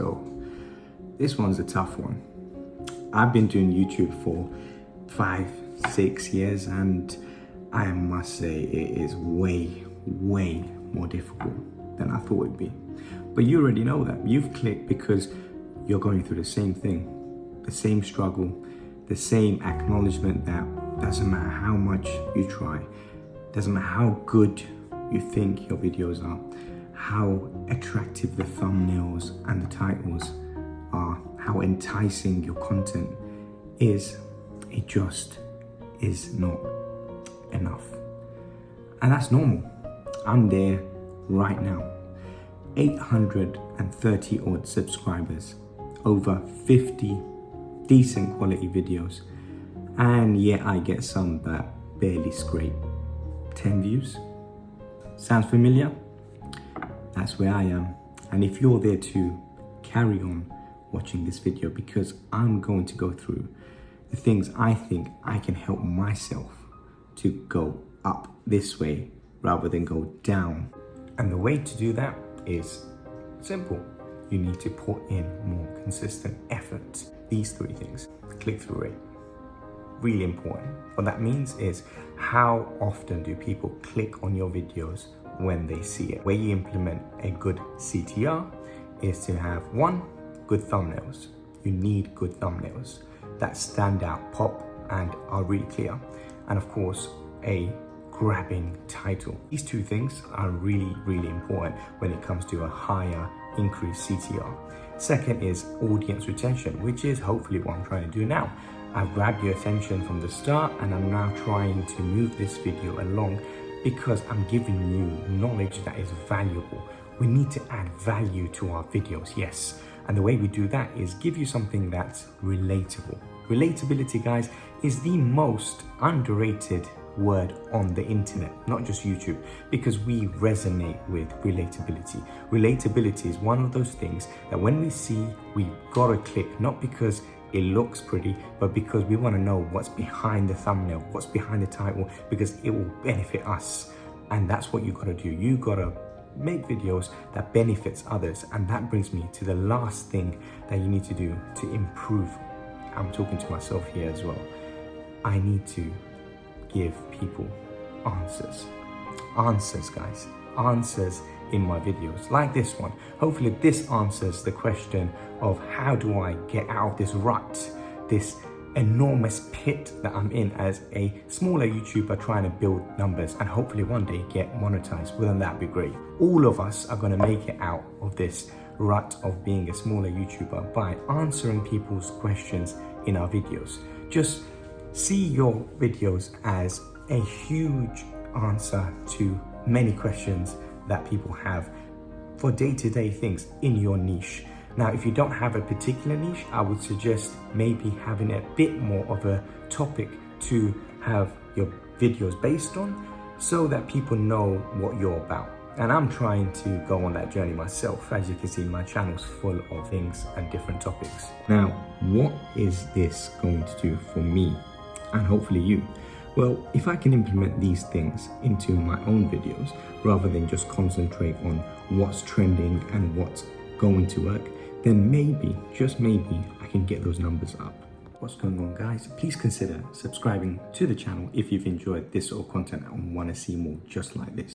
So this one's a tough one. I've been doing YouTube for 5-6 years, and I must say it is way more difficult than I thought it'd be. But you already know that. You've clicked because you're going through the same thing, the same struggle, the same acknowledgement that doesn't matter how much you try, doesn't matter how good you think your videos are, how attractive the thumbnails and the titles are, how enticing your content is, it just is not enough. And that's normal. I'm there right now. 830 odd subscribers, over 50 decent quality videos, and yet I get some that barely scrape 10 views. Sounds familiar? That's where I am. And if you're there too, carry on watching this video, because I'm going to go through the things I think I can help myself to go up this way rather than go down. And the way to do that is simple. You need to put in more consistent effort. These 3 things: click-through rate, really important. What that means is, how often do people click on your videos when they see it? Where you implement a good CTR is to have 1, good thumbnails. You need good thumbnails that stand out, pop, and are really clear. And of course, a grabbing title. These 2 things are really important when it comes to a higher increased CTR. Second is audience retention, which is hopefully what I'm trying to do now. I've grabbed your attention from the start, and I'm now trying to move this video along because I'm giving you knowledge that is valuable. We need to add value to our videos, yes. And the way we do that is give you something that's relatable. Relatability, guys, is the most underrated word on the internet, not just YouTube, because we resonate with relatability. Relatability is one of those things that when we see, we gotta click, not because it looks pretty, but because we want to know what's behind the thumbnail, what's behind the title, because it will benefit us. And that's what you gotta do. You gotta make videos that benefits others. And that brings me to the last thing that you need to do to improve. I'm talking to myself here as well. I need to give people answers. Answers, guys. Answers in my videos, like this one. Hopefully this answers the question of, how do I get out of this rut, this enormous pit that I'm in as a smaller YouTuber trying to build numbers and hopefully one day get monetized? Wouldn't that be great? All of us are going to make it out of this rut of being a smaller YouTuber by answering people's questions in our videos. Just see your videos as a huge answer to many questions that people have for day-to-day things in your niche. Now, if you don't have a particular niche, I would suggest maybe having a bit more of a topic to have your videos based on, so that people know what you're about. And I'm trying to go on that journey myself. As you can see, my channel's full of things and different topics. Now, what is this going to do for me and hopefully you? Well, if I can implement these things into my own videos, rather than just concentrate on what's trending and what's going to work, then maybe, just maybe, I can get those numbers up. What's going on, guys? Please consider subscribing to the channel if you've enjoyed this sort of content and want to see more just like this.